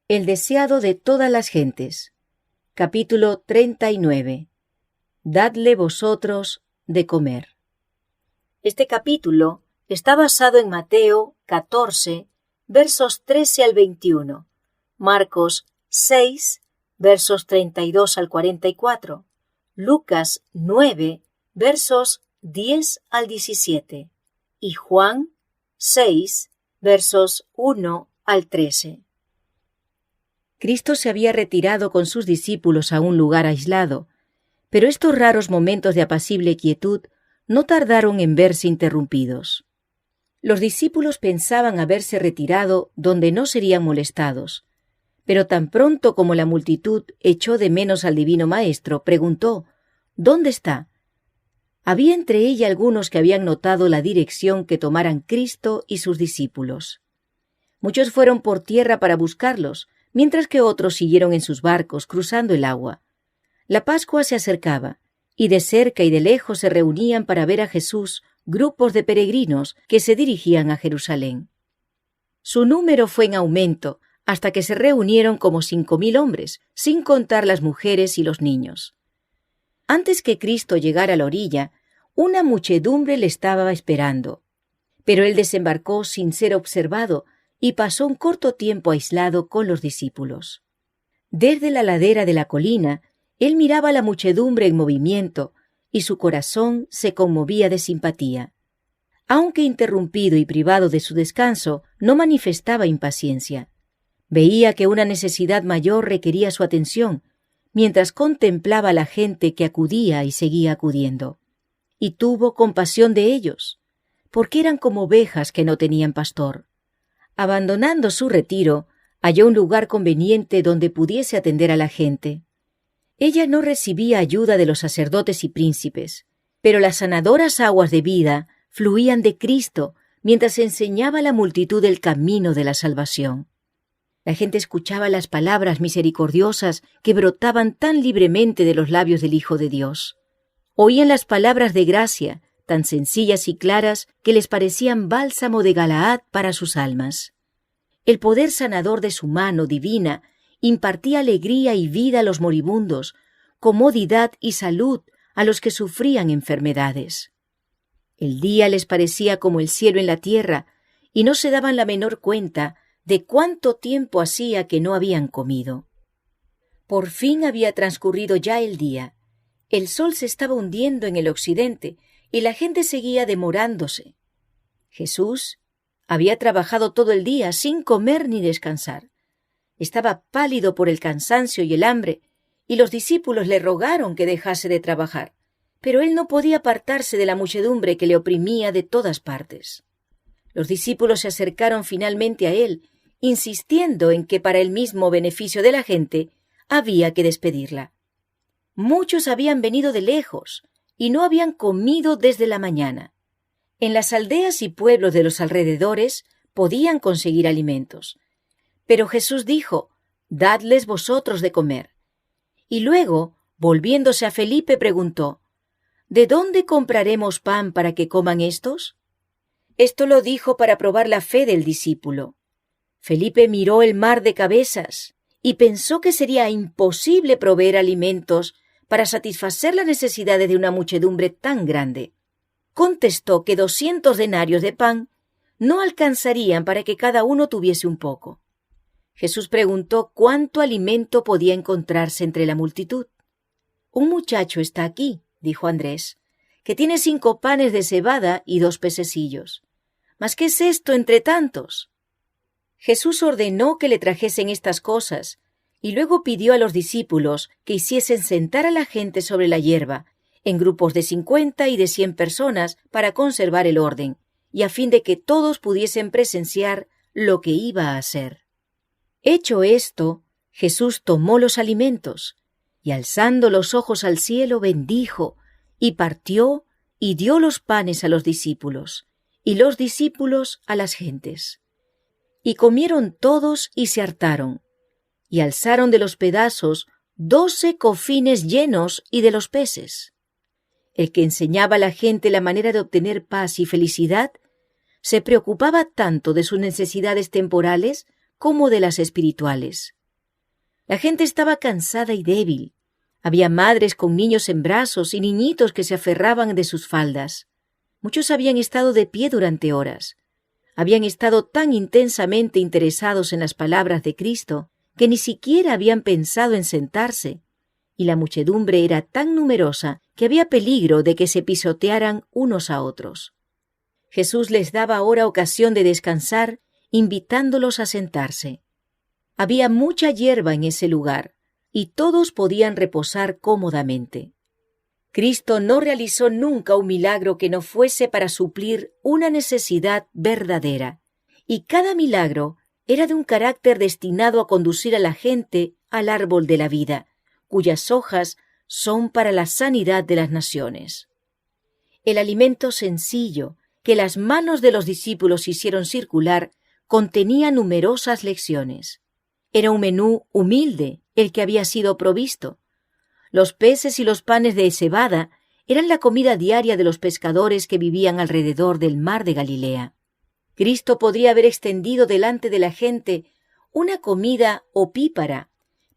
El deseado de todas las gentes. Capítulo 39. Dadle vosotros de comer. Este capítulo está basado en Mateo 14, versos 13 al 21, Marcos 6, versos 32 al 44, Lucas 9, versos 10 al 17, y Juan 6, versos 1 al 13. Cristo se había retirado con sus discípulos a un lugar aislado, pero estos raros momentos de apacible quietud no tardaron en verse interrumpidos. Los discípulos pensaban haberse retirado donde no serían molestados, pero tan pronto como la multitud echó de menos al divino Maestro, preguntó: ¿Dónde está? Había entre ella algunos que habían notado la dirección que tomaran Cristo y sus discípulos. Muchos fueron por tierra para buscarlos, mientras que otros siguieron en sus barcos cruzando el agua. La Pascua se acercaba, y de cerca y de lejos se reunían para ver a Jesús grupos de peregrinos que se dirigían a Jerusalén. Su número fue en aumento, hasta que se reunieron como 5,000 hombres, sin contar las mujeres y los niños. Antes que Cristo llegara a la orilla, una muchedumbre le estaba esperando. Pero él desembarcó sin ser observado y pasó un corto tiempo aislado con los discípulos. Desde la ladera de la colina, él miraba a la muchedumbre en movimiento y su corazón se conmovía de simpatía. Aunque interrumpido y privado de su descanso, no manifestaba impaciencia. Veía que una necesidad mayor requería su atención, mientras contemplaba a la gente que acudía y seguía acudiendo. Y tuvo compasión de ellos, porque eran como ovejas que no tenían pastor. Abandonando su retiro, halló un lugar conveniente donde pudiese atender a la gente. Ella no recibía ayuda de los sacerdotes y príncipes, pero las sanadoras aguas de vida fluían de Cristo mientras enseñaba a la multitud el camino de la salvación. La gente escuchaba las palabras misericordiosas que brotaban tan libremente de los labios del Hijo de Dios. Oían las palabras de gracia, tan sencillas y claras que les parecían bálsamo de Galaad para sus almas. El poder sanador de su mano divina impartía alegría y vida a los moribundos, comodidad y salud a los que sufrían enfermedades. El día les parecía como el cielo en la tierra, y no se daban la menor cuenta de cuánto tiempo hacía que no habían comido. Por fin había transcurrido ya el día. El sol se estaba hundiendo en el occidente, y la gente seguía demorándose. Jesús había trabajado todo el día sin comer ni descansar. Estaba pálido por el cansancio y el hambre, y los discípulos le rogaron que dejase de trabajar, pero él no podía apartarse de la muchedumbre que le oprimía de todas partes. Los discípulos se acercaron finalmente a él, insistiendo en que para el mismo beneficio de la gente había que despedirla. Muchos habían venido de lejos y no habían comido desde la mañana. En las aldeas y pueblos de los alrededores podían conseguir alimentos. Pero Jesús dijo: «Dadles vosotros de comer». Y luego, volviéndose a Felipe, preguntó: «¿De dónde compraremos pan para que coman estos?». Esto lo dijo para probar la fe del discípulo. Felipe miró el mar de cabezas y pensó que sería imposible proveer alimentos para satisfacer las necesidades de una muchedumbre tan grande. Contestó que 200 denarios de pan no alcanzarían para que cada uno tuviese un poco. Jesús preguntó cuánto alimento podía encontrarse entre la multitud. «Un muchacho está aquí», dijo Andrés, «que tiene 5 panes de cebada y 2 pececillos. ¿Mas qué es esto entre tantos?». Jesús ordenó que le trajesen estas cosas, y luego pidió a los discípulos que hiciesen sentar a la gente sobre la hierba, en grupos de 50 y de 100 personas, para conservar el orden, y a fin de que todos pudiesen presenciar lo que iba a hacer. Hecho esto, Jesús tomó los alimentos, y alzando los ojos al cielo bendijo, y partió, y dio los panes a los discípulos, y los discípulos a las gentes. Y comieron todos y se hartaron, y alzaron de los pedazos 12 cofines llenos y de los peces. El que enseñaba a la gente la manera de obtener paz y felicidad se preocupaba tanto de sus necesidades temporales como de las espirituales. La gente estaba cansada y débil. Había madres con niños en brazos y niñitos que se aferraban de sus faldas. Muchos habían estado de pie durante horas. Habían estado tan intensamente interesados en las palabras de Cristo que ni siquiera habían pensado en sentarse, y la muchedumbre era tan numerosa que había peligro de que se pisotearan unos a otros. Jesús les daba ahora ocasión de descansar, invitándolos a sentarse. Había mucha hierba en ese lugar, y todos podían reposar cómodamente. Cristo no realizó nunca un milagro que no fuese para suplir una necesidad verdadera, y cada milagro era de un carácter destinado a conducir a la gente al árbol de la vida, cuyas hojas son para la sanidad de las naciones. El alimento sencillo que las manos de los discípulos hicieron circular contenía numerosas lecciones. Era un menú humilde el que había sido provisto. Los peces y los panes de cebada eran la comida diaria de los pescadores que vivían alrededor del mar de Galilea. Cristo podría haber extendido delante de la gente una comida opípara,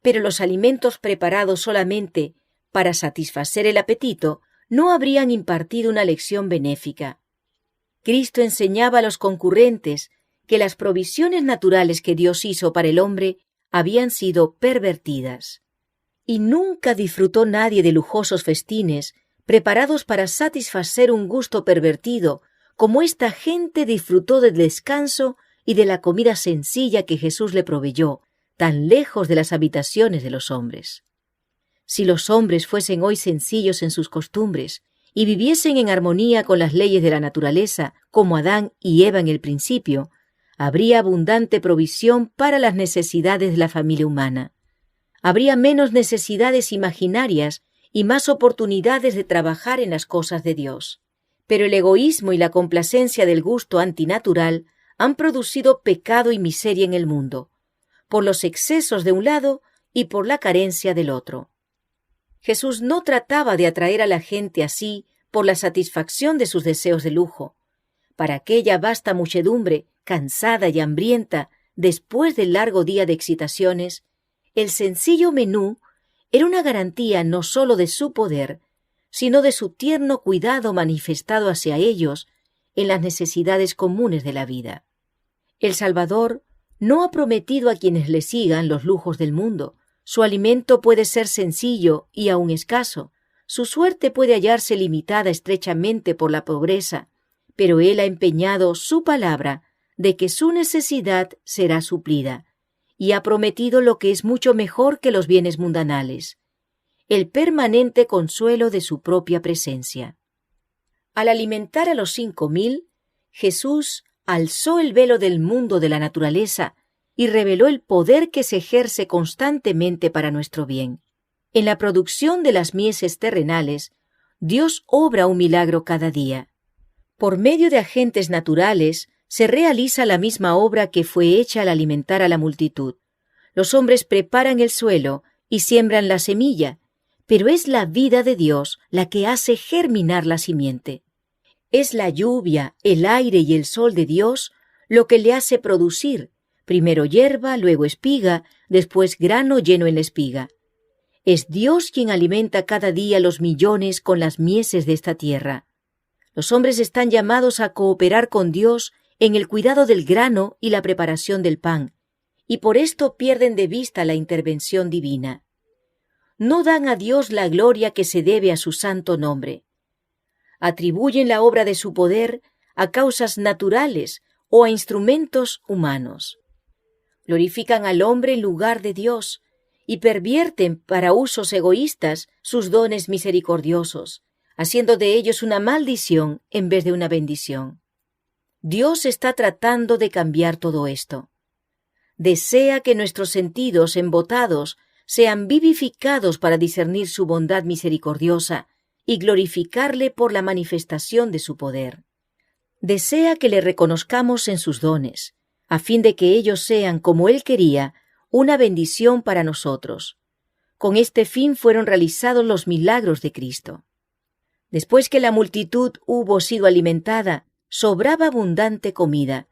pero los alimentos preparados solamente para satisfacer el apetito no habrían impartido una lección benéfica. Cristo enseñaba a los concurrentes que las provisiones naturales que Dios hizo para el hombre habían sido pervertidas. Y nunca disfrutó nadie de lujosos festines preparados para satisfacer un gusto pervertido, como esta gente disfrutó del descanso y de la comida sencilla que Jesús le proveyó, tan lejos de las habitaciones de los hombres. Si los hombres fuesen hoy sencillos en sus costumbres y viviesen en armonía con las leyes de la naturaleza, como Adán y Eva en el principio, habría abundante provisión para las necesidades de la familia humana. Habría menos necesidades imaginarias y más oportunidades de trabajar en las cosas de Dios. Pero el egoísmo y la complacencia del gusto antinatural han producido pecado y miseria en el mundo, por los excesos de un lado y por la carencia del otro. Jesús no trataba de atraer a la gente así por la satisfacción de sus deseos de lujo. Para aquella vasta muchedumbre, cansada y hambrienta después del largo día de excitaciones, el sencillo menú era una garantía no sólo de su poder, sino de su tierno cuidado manifestado hacia ellos en las necesidades comunes de la vida. El Salvador no ha prometido a quienes le sigan los lujos del mundo. Su alimento puede ser sencillo y aún escaso. Su suerte puede hallarse limitada estrechamente por la pobreza, pero Él ha empeñado su palabra de que su necesidad será suplida, y ha prometido lo que es mucho mejor que los bienes mundanales: el permanente consuelo de su propia presencia. Al alimentar a los 5,000, Jesús alzó el velo del mundo de la naturaleza y reveló el poder que se ejerce constantemente para nuestro bien. En la producción de las mieses terrenales, Dios obra un milagro cada día. Por medio de agentes naturales se realiza la misma obra que fue hecha al alimentar a la multitud. Los hombres preparan el suelo y siembran la semilla, pero es la vida de Dios la que hace germinar la simiente. Es la lluvia, el aire y el sol de Dios lo que le hace producir, primero hierba, luego espiga, después grano lleno en la espiga. Es Dios quien alimenta cada día los millones con las mieses de esta tierra. Los hombres están llamados a cooperar con Dios en el cuidado del grano y la preparación del pan, y por esto pierden de vista la intervención divina. No dan a Dios la gloria que se debe a su santo nombre. Atribuyen la obra de su poder a causas naturales o a instrumentos humanos. Glorifican al hombre en lugar de Dios y pervierten para usos egoístas sus dones misericordiosos, haciendo de ellos una maldición en vez de una bendición. Dios está tratando de cambiar todo esto. Desea que nuestros sentidos embotados sean vivificados para discernir su bondad misericordiosa y glorificarle por la manifestación de su poder. Desea que le reconozcamos en sus dones, a fin de que ellos sean, como Él quería, una bendición para nosotros. Con este fin fueron realizados los milagros de Cristo. Después que la multitud hubo sido alimentada, sobraba abundante comida,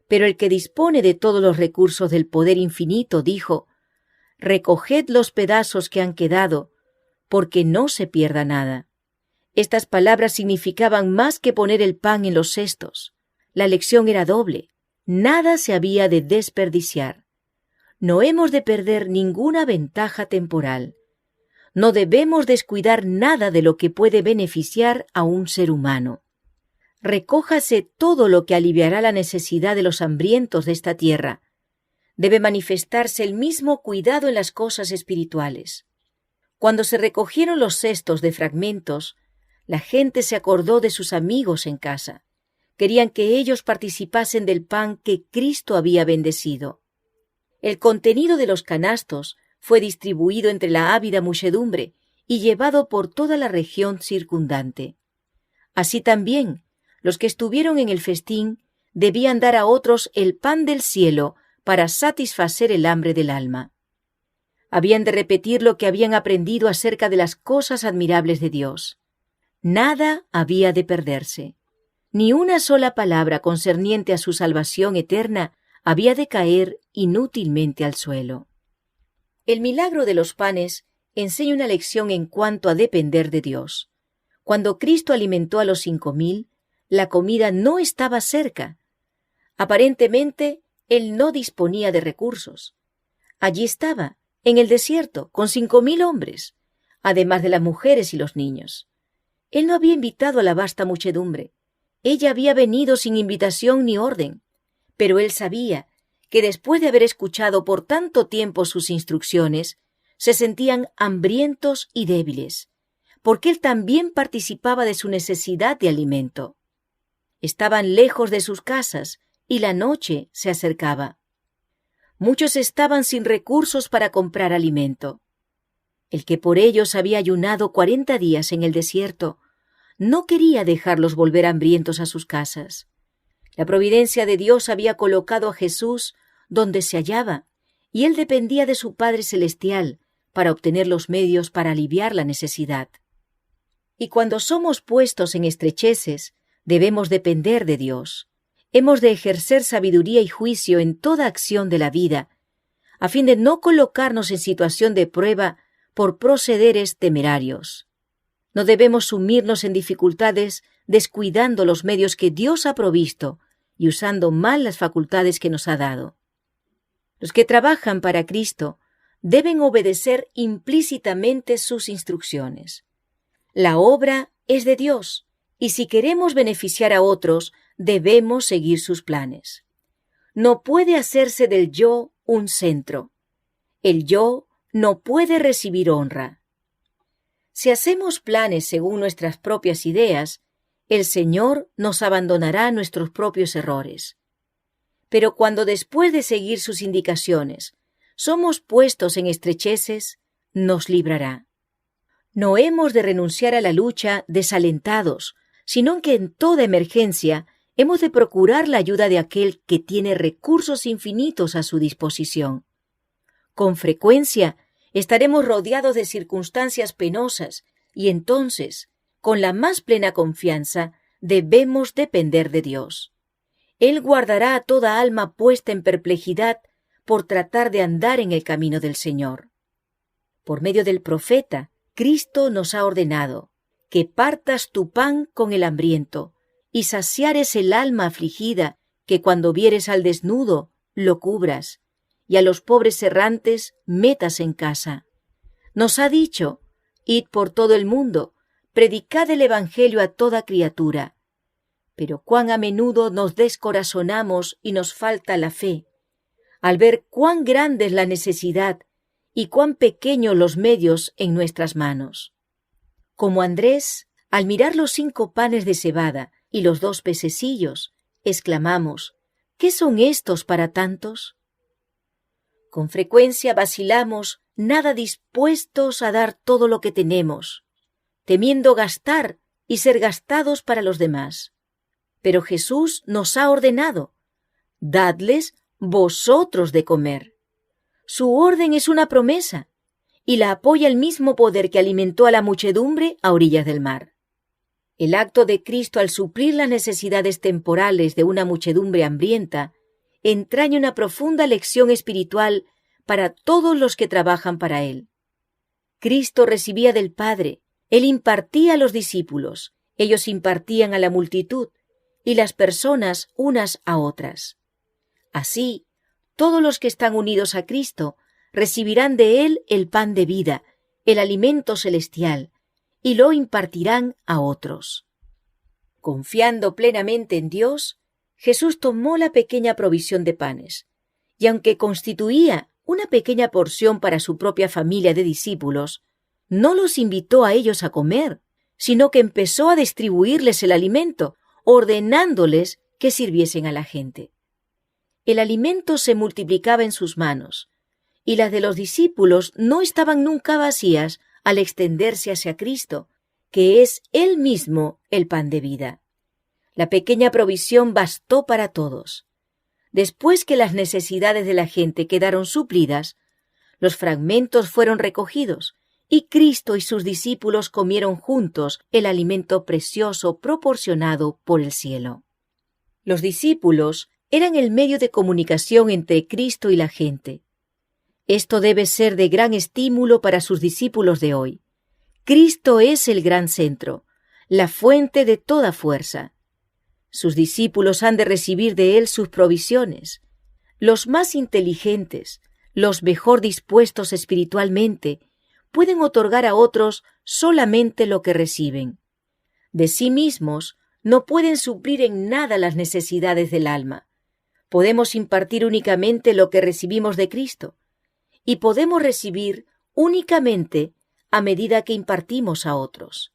Pero el que dispone de todos los recursos del poder infinito dijo: «Recoged los pedazos que han quedado, porque no se pierda nada». Estas palabras significaban más que poner el pan en los cestos. La lección era doble. Nada se había de desperdiciar. No hemos de perder ninguna ventaja temporal. No debemos descuidar nada de lo que puede beneficiar a un ser humano. Recójase todo lo que aliviará la necesidad de los hambrientos de esta tierra. Debe manifestarse el mismo cuidado en las cosas espirituales. Cuando se recogieron los cestos de fragmentos, la gente se acordó de sus amigos en casa. Querían que ellos participasen del pan que Cristo había bendecido. El contenido de los canastos fue distribuido entre la ávida muchedumbre y llevado por toda la región circundante. Así también, los que estuvieron en el festín debían dar a otros el pan del cielo para satisfacer el hambre del alma. Habían de repetir lo que habían aprendido acerca de las cosas admirables de Dios. Nada había de perderse. Ni una sola palabra concerniente a su salvación eterna había de caer inútilmente al suelo. El milagro de los panes enseña una lección en cuanto a depender de Dios. Cuando Cristo alimentó a los 5,000, la comida no estaba cerca. Aparentemente, Él no disponía de recursos. Allí estaba, en el desierto, con 5,000 hombres, además de las mujeres y los niños. Él no había invitado a la vasta muchedumbre. Ella había venido sin invitación ni orden, pero Él sabía que después de haber escuchado por tanto tiempo sus instrucciones, se sentían hambrientos y débiles, porque Él también participaba de su necesidad de alimento. Estaban lejos de sus casas y la noche se acercaba. Muchos estaban sin recursos para comprar alimento. El que por ellos había ayunado 40 días en el desierto no quería dejarlos volver hambrientos a sus casas. La providencia de Dios había colocado a Jesús donde se hallaba, y Él dependía de su Padre Celestial para obtener los medios para aliviar la necesidad. Y cuando somos puestos en estrecheces, debemos depender de Dios. Hemos de ejercer sabiduría y juicio en toda acción de la vida, a fin de no colocarnos en situación de prueba por procederes temerarios. No debemos sumirnos en dificultades descuidando los medios que Dios ha provisto y usando mal las facultades que nos ha dado. Los que trabajan para Cristo deben obedecer implícitamente sus instrucciones. La obra es de Dios, y si queremos beneficiar a otros, debemos seguir sus planes. No puede hacerse del yo un centro. El yo no puede recibir honra. Si hacemos planes según nuestras propias ideas, el Señor nos abandonará a nuestros propios errores. Pero cuando después de seguir sus indicaciones somos puestos en estrecheces, nos librará. No hemos de renunciar a la lucha desalentados, sino que en toda emergencia hemos de procurar la ayuda de aquel que tiene recursos infinitos a su disposición. Con frecuencia estaremos rodeados de circunstancias penosas y entonces, con la más plena confianza, debemos depender de Dios. Él guardará a toda alma puesta en perplejidad por tratar de andar en el camino del Señor. Por medio del profeta, Cristo nos ha ordenado que partas tu pan con el hambriento y saciares el alma afligida, que cuando vieres al desnudo lo cubras y a los pobres errantes metas en casa. Nos ha dicho: id por todo el mundo, predicad el evangelio a toda criatura. Pero cuán a menudo nos descorazonamos y nos falta la fe, al ver cuán grande es la necesidad y cuán pequeños los medios en nuestras manos. Como Andrés, al mirar los 5 panes de cebada y los 2 pececillos, exclamamos: ¿qué son estos para tantos? Con frecuencia vacilamos, nada dispuestos a dar todo lo que tenemos, temiendo gastar y ser gastados para los demás. Pero Jesús nos ha ordenado: dadles vosotros de comer. Su orden es una promesa, y la apoya el mismo poder que alimentó a la muchedumbre a orillas del mar. El acto de Cristo al suplir las necesidades temporales de una muchedumbre hambrienta entraña una profunda lección espiritual para todos los que trabajan para Él. Cristo recibía del Padre, Él impartía a los discípulos, ellos impartían a la multitud, y las personas unas a otras. Así, todos los que están unidos a Cristo recibirán de Él el pan de vida, el alimento celestial, y lo impartirán a otros. Confiando plenamente en Dios, Jesús tomó la pequeña provisión de panes, y aunque constituía una pequeña porción para su propia familia de discípulos, no los invitó a ellos a comer, sino que empezó a distribuirles el alimento, ordenándoles que sirviesen a la gente. El alimento se multiplicaba en sus manos, y las de los discípulos no estaban nunca vacías al extenderse hacia Cristo, que es Él mismo el pan de vida. La pequeña provisión bastó para todos. Después que las necesidades de la gente quedaron suplidas, los fragmentos fueron recogidos, y Cristo y sus discípulos comieron juntos el alimento precioso proporcionado por el cielo. Los discípulos eran el medio de comunicación entre Cristo y la gente. Esto debe ser de gran estímulo para sus discípulos de hoy. Cristo es el gran centro, la fuente de toda fuerza. Sus discípulos han de recibir de Él sus provisiones. Los más inteligentes, los mejor dispuestos espiritualmente, pueden otorgar a otros solamente lo que reciben. De sí mismos no pueden suplir en nada las necesidades del alma. Podemos impartir únicamente lo que recibimos de Cristo, y podemos recibir únicamente a medida que impartimos a otros.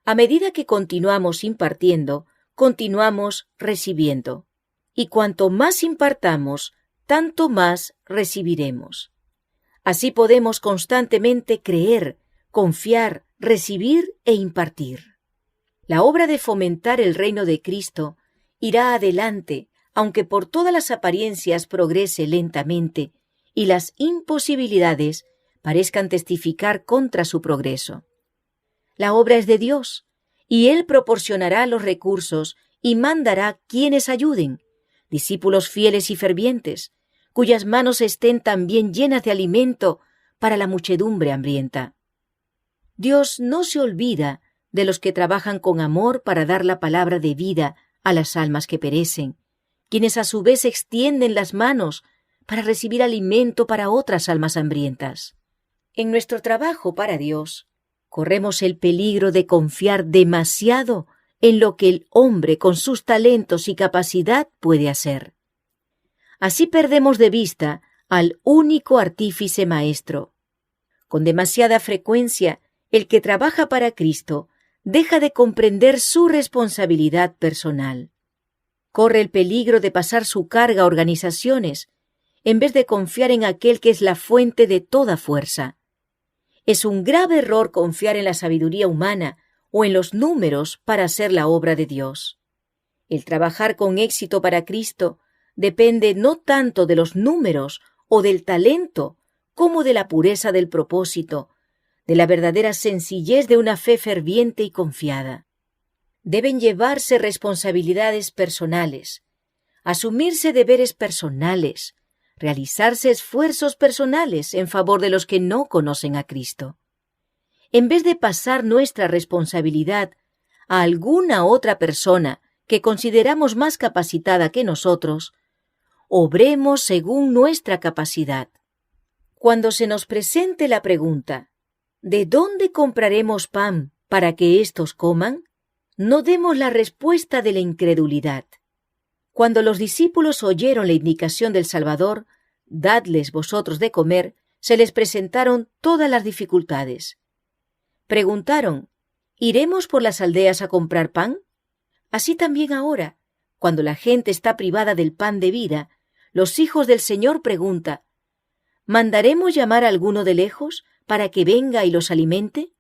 A medida que continuamos impartiendo, continuamos recibiendo, y cuanto más impartamos, tanto más recibiremos. Así podemos constantemente creer, confiar, recibir e impartir. La obra de fomentar el reino de Cristo irá adelante, aunque por todas las apariencias progrese lentamente y las imposibilidades parezcan testificar contra su progreso. La obra es de Dios, y Él proporcionará los recursos y mandará quienes ayuden, discípulos fieles y fervientes, cuyas manos estén también llenas de alimento para la muchedumbre hambrienta. Dios no se olvida de los que trabajan con amor para dar la palabra de vida a las almas que perecen, quienes a su vez extienden las manos para recibir alimento para otras almas hambrientas. En nuestro trabajo para Dios, corremos el peligro de confiar demasiado en lo que el hombre con sus talentos y capacidad puede hacer. Así perdemos de vista al único artífice maestro. Con demasiada frecuencia, el que trabaja para Cristo deja de comprender su responsabilidad personal. Corre el peligro de pasar su carga a organizaciones, en vez de confiar en aquel que es la fuente de toda fuerza. Es un grave error confiar en la sabiduría humana o en los números para hacer la obra de Dios. El trabajar con éxito para Cristo depende no tanto de los números o del talento, como de la pureza del propósito, de la verdadera sencillez de una fe ferviente y confiada. Deben llevarse responsabilidades personales, asumirse deberes personales, realizarse esfuerzos personales en favor de los que no conocen a Cristo. En vez de pasar nuestra responsabilidad a alguna otra persona que consideramos más capacitada que nosotros, obremos según nuestra capacidad. Cuando se nos presente la pregunta, ¿de dónde compraremos pan para que éstos coman?, no demos la respuesta de la incredulidad. Cuando los discípulos oyeron la indicación del Salvador, «Dadles vosotros de comer», se les presentaron todas las dificultades. Preguntaron, ¿iremos por las aldeas a comprar pan? Así también ahora, cuando la gente está privada del pan de vida, los hijos del Señor preguntan, ¿mandaremos llamar a alguno de lejos para que venga y los alimente?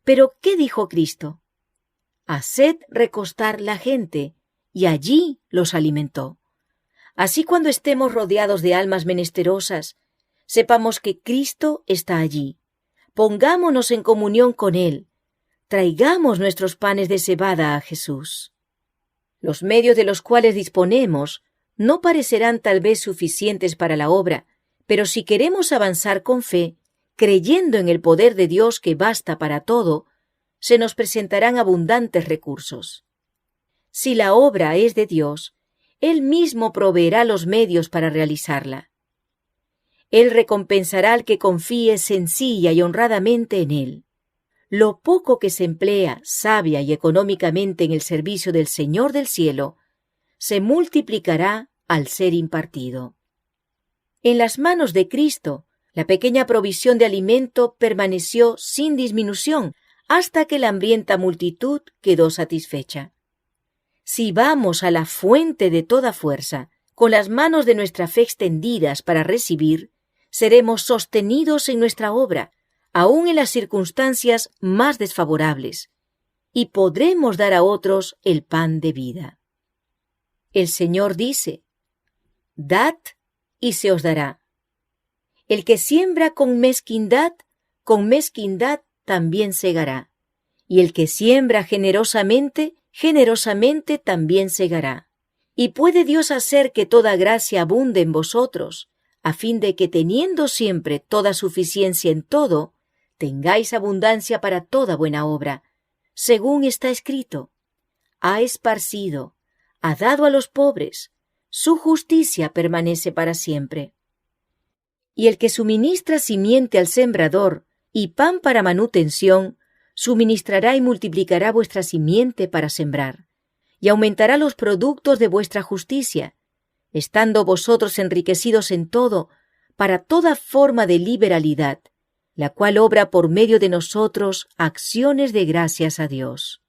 Pero, ¿qué dijo Cristo? Haced recostar la gente, y allí los alimentó. Así cuando estemos rodeados de almas menesterosas, sepamos que Cristo está allí. Pongámonos en comunión con Él. Traigamos nuestros panes de cebada a Jesús. Los medios de los cuales disponemos no parecerán tal vez suficientes para la obra, pero si queremos avanzar con fe, creyendo en el poder de Dios que basta para todo, se nos presentarán abundantes recursos. Si la obra es de Dios, Él mismo proveerá los medios para realizarla. Él recompensará al que confíe sencilla y honradamente en Él. Lo poco que se emplea sabia y económicamente en el servicio del Señor del cielo, se multiplicará al ser impartido. En las manos de Cristo, la pequeña provisión de alimento permaneció sin disminución hasta que la hambrienta multitud quedó satisfecha. Si vamos a la fuente de toda fuerza, con las manos de nuestra fe extendidas para recibir, seremos sostenidos en nuestra obra, aun en las circunstancias más desfavorables, y podremos dar a otros el pan de vida. El Señor dice: «Dad y se os dará». El que siembra con mezquindad también segará, y el que siembra generosamente, generosamente también segará. Y puede Dios hacer que toda gracia abunde en vosotros, a fin de que teniendo siempre toda suficiencia en todo, tengáis abundancia para toda buena obra, según está escrito: «Ha esparcido, ha dado a los pobres, su justicia permanece para siempre». Y el que suministra simiente al sembrador y pan para manutención, suministrará y multiplicará vuestra simiente para sembrar, y aumentará los productos de vuestra justicia, estando vosotros enriquecidos en todo, para toda forma de liberalidad, la cual obra por medio de nosotros acciones de gracias a Dios.